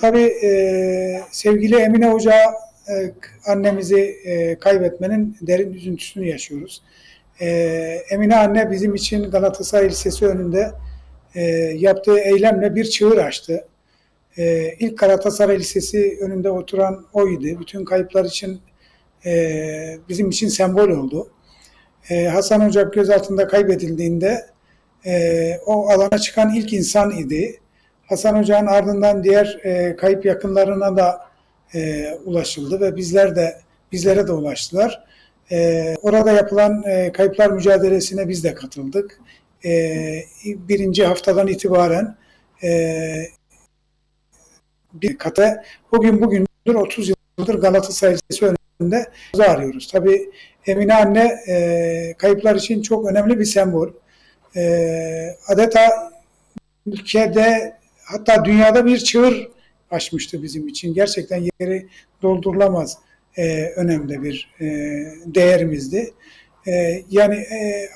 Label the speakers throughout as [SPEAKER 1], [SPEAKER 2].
[SPEAKER 1] Tabii sevgili Emine Hoca annemizi kaybetmenin derin üzüntüsünü yaşıyoruz. E, Emine anne bizim için Galatasaray Lisesi önünde yaptığı eylemle bir çığır açtı. İlk Galatasaray Lisesi önünde oturan oydu. Bütün kayıplar için bizim için sembol oldu. Hasan Hoca gözaltında kaybedildiğinde o alana çıkan ilk insan idi. Hasan Hoca'nın ardından diğer kayıp yakınlarına da ulaşıldı ve bizlere de ulaştılar. Orada yapılan kayıplar mücadelesine biz de katıldık. Birinci haftadan itibaren bir kata bugündür 30 yıldır Galatasaray Lisesi önünde arıyoruz. Tabii Emine anne kayıplar için çok önemli bir sembol. Adeta ülkede hatta dünyada bir çığır açmıştı bizim için. Gerçekten yeri doldurulamaz önemli bir değerimizdi. Yani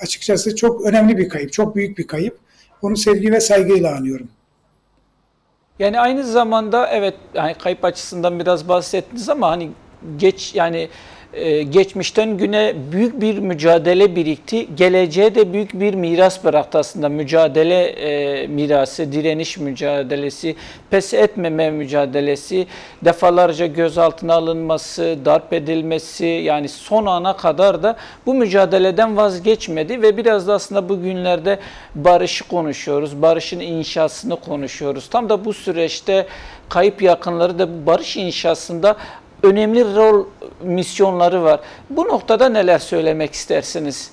[SPEAKER 1] açıkçası çok önemli bir kayıp, çok büyük bir kayıp. Onu sevgi ve saygıyla anıyorum.
[SPEAKER 2] Yani aynı zamanda evet, yani kayıp açısından biraz bahsettiniz ama hani geçmişten güne büyük bir mücadele birikti. Geleceğe de büyük bir miras bıraktı aslında. Mücadele mirası, direniş mücadelesi, pes etmeme mücadelesi, defalarca gözaltına alınması, darp edilmesi, yani son ana kadar da bu mücadeleden vazgeçmedi ve biraz da aslında bugünlerde barışı konuşuyoruz, barışın inşasını konuşuyoruz. Tam da bu süreçte kayıp yakınları da bu barış inşasında önemli rol misyonları var. Bu noktada neler söylemek istersiniz?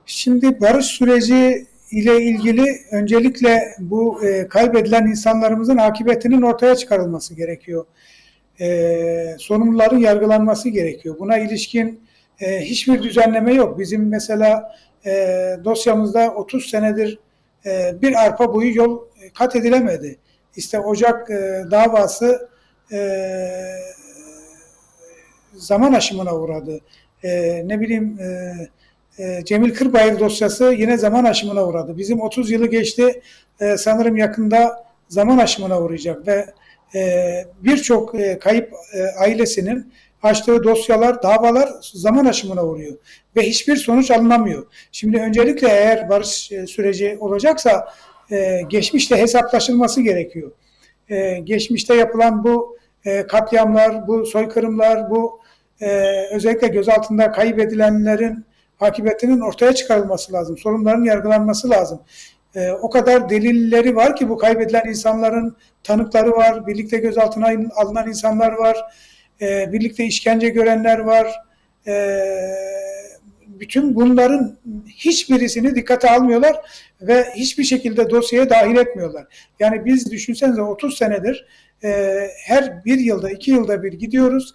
[SPEAKER 1] Şimdi barış süreci ile ilgili öncelikle bu kaybedilen insanlarımızın akıbetinin ortaya çıkarılması gerekiyor. Sorumluların yargılanması gerekiyor. Buna ilişkin hiçbir düzenleme yok. Bizim mesela dosyamızda 30 senedir bir arpa boyu yol kat edilemedi. İşte Ocak davası zaman aşımına uğradı. Ne bileyim Cemil Kırbayır dosyası yine zaman aşımına uğradı. Bizim 30 yılı geçti. Sanırım yakında zaman aşımına uğrayacak ve birçok kayıp ailesinin açtığı dosyalar, davalar zaman aşımına uğruyor ve hiçbir sonuç alınamıyor. Şimdi öncelikle eğer barış süreci olacaksa geçmişte hesaplaşılması gerekiyor. Geçmişte yapılan bu katliamlar, bu soykırımlar, bu özellikle gözaltında kaybedilenlerin akıbetinin ortaya çıkarılması lazım. Sorunların yargılanması lazım. O kadar delilleri var ki bu kaybedilen insanların tanıkları var, birlikte gözaltına alınan insanlar var, birlikte işkence görenler var. Bütün bunların hiçbirisini dikkate almıyorlar ve hiçbir şekilde dosyaya dahil etmiyorlar. Yani biz düşünsenize 30 senedir her bir yılda, 2 yılda bir gidiyoruz.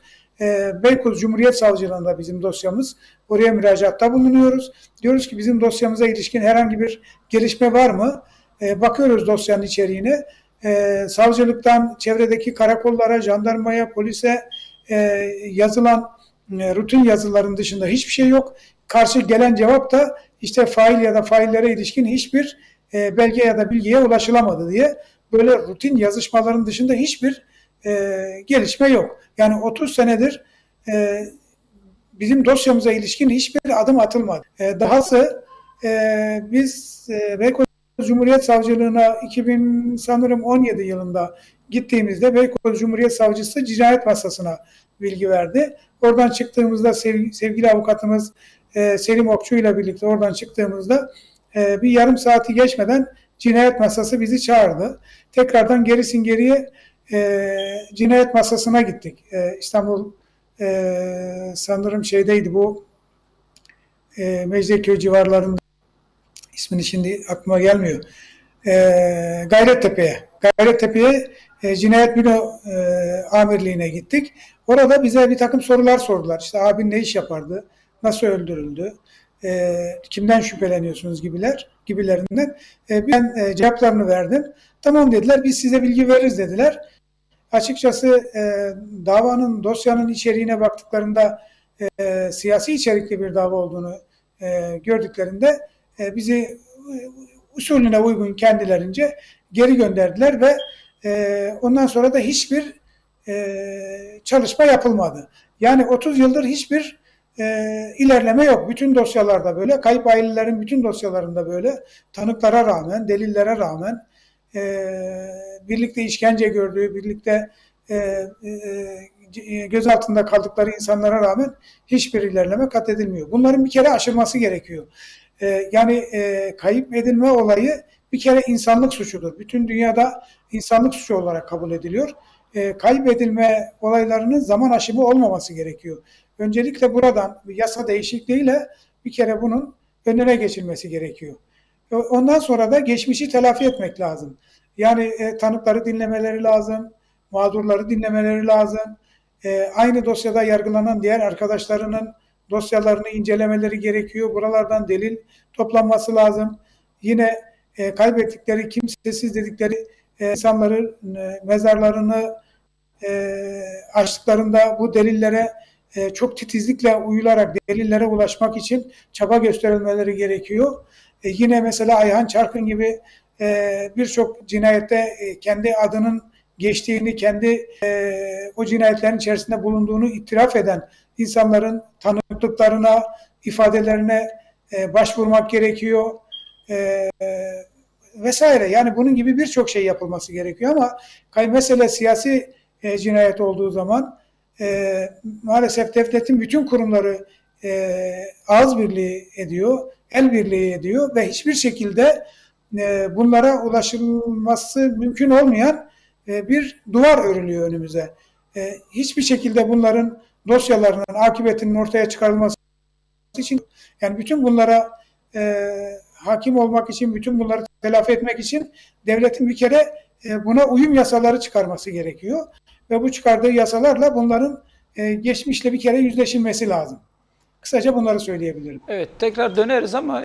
[SPEAKER 1] Beykoz Cumhuriyet Savcılığında bizim dosyamız. Oraya müracaatta bulunuyoruz. Diyoruz ki bizim dosyamıza ilişkin herhangi bir gelişme var mı? Bakıyoruz dosyanın içeriğine. Savcılıktan çevredeki karakollara, jandarmaya, polise yazılan rutin yazıların dışında hiçbir şey yok. Karşı gelen cevap da işte fail ya da faillere ilişkin hiçbir belge ya da bilgiye ulaşılamadı diye, böyle rutin yazışmaların dışında hiçbir gelişme yok. Yani 30 senedir bizim dosyamıza ilişkin hiçbir adım atılmadı. Dahası biz Beykoz Cumhuriyet Savcılığına 2017 yılında gittiğimizde Beykoz Cumhuriyet Savcısı cinayet masasına bilgi verdi. Oradan çıktığımızda sevgili avukatımız Selim Okçu ile birlikte oradan çıktığımızda bir yarım saati geçmeden cinayet masası bizi çağırdı. Tekrardan gerisin geriye cinayet masasına gittik. İstanbul sanırım şeydeydi bu Mecidiyeköy civarlarında, ismini şimdi aklıma gelmiyor. Gayrettepe'ye cinayet büro amirliğine gittik. Orada bize bir takım sorular sordular. İşte abin ne iş yapardı? Nasıl öldürüldü? Kimden şüpheleniyorsunuz gibilerinden. Ben cevaplarını verdim. Tamam dediler, biz size bilgi veririz dediler. Açıkçası dosyanın içeriğine baktıklarında siyasi içerikli bir dava olduğunu gördüklerinde bizi usulüne uygun kendilerince geri gönderdiler ve Ondan sonra da hiçbir çalışma yapılmadı. Yani 30 yıldır hiçbir ilerleme yok. Bütün dosyalarda böyle, kayıp ailelerin bütün dosyalarında böyle, tanıklara rağmen, delillere rağmen, birlikte işkence gördüğü, birlikte gözaltında kaldıkları insanlara rağmen hiçbir ilerleme kat edilmiyor. Bunların bir kere aşılması gerekiyor. Yani kayıp edilme olayı bir kere insanlık suçudur. Bütün dünyada insanlık suçu olarak kabul ediliyor. Kayıp edilme olaylarının zaman aşımı olmaması gerekiyor. Öncelikle buradan yasa değişikliğiyle bir kere bunun önüne geçilmesi gerekiyor. Ondan sonra da geçmişi telafi etmek lazım. Yani tanıkları dinlemeleri lazım, mağdurları dinlemeleri lazım. Aynı dosyada yargılanan diğer arkadaşlarının dosyalarını incelemeleri gerekiyor. Buralardan delil toplanması lazım. Yine kaybettikleri, kimsesiz dedikleri insanların mezarlarını açtıklarında bu delillere çok titizlikle uyularak delillere ulaşmak için çaba gösterilmeleri gerekiyor. Yine mesela Ayhan Çarkın gibi birçok cinayette kendi adının geçtiğini, kendi o cinayetlerin içerisinde bulunduğunu itiraf eden insanların tanıklıklarına, ifadelerine başvurmak gerekiyor. Vesaire. Yani bunun gibi birçok şey yapılması gerekiyor ama mesele siyasi cinayet olduğu zaman maalesef devletin bütün kurumları ağız birliği ediyor, el birliği ediyor ve hiçbir şekilde bunlara ulaşılması mümkün olmayan bir duvar örülüyor önümüze. Hiçbir şekilde bunların dosyalarının akıbetinin ortaya çıkarılması için, yani bütün bunlara hakim olmak için, bütün bunları telafi etmek için devletin bir kere buna uyum yasaları çıkarması gerekiyor. Ve bu çıkardığı yasalarla bunların geçmişle bir kere yüzleşilmesi lazım. Kısaca bunları söyleyebilirim.
[SPEAKER 2] Evet, tekrar döneriz ama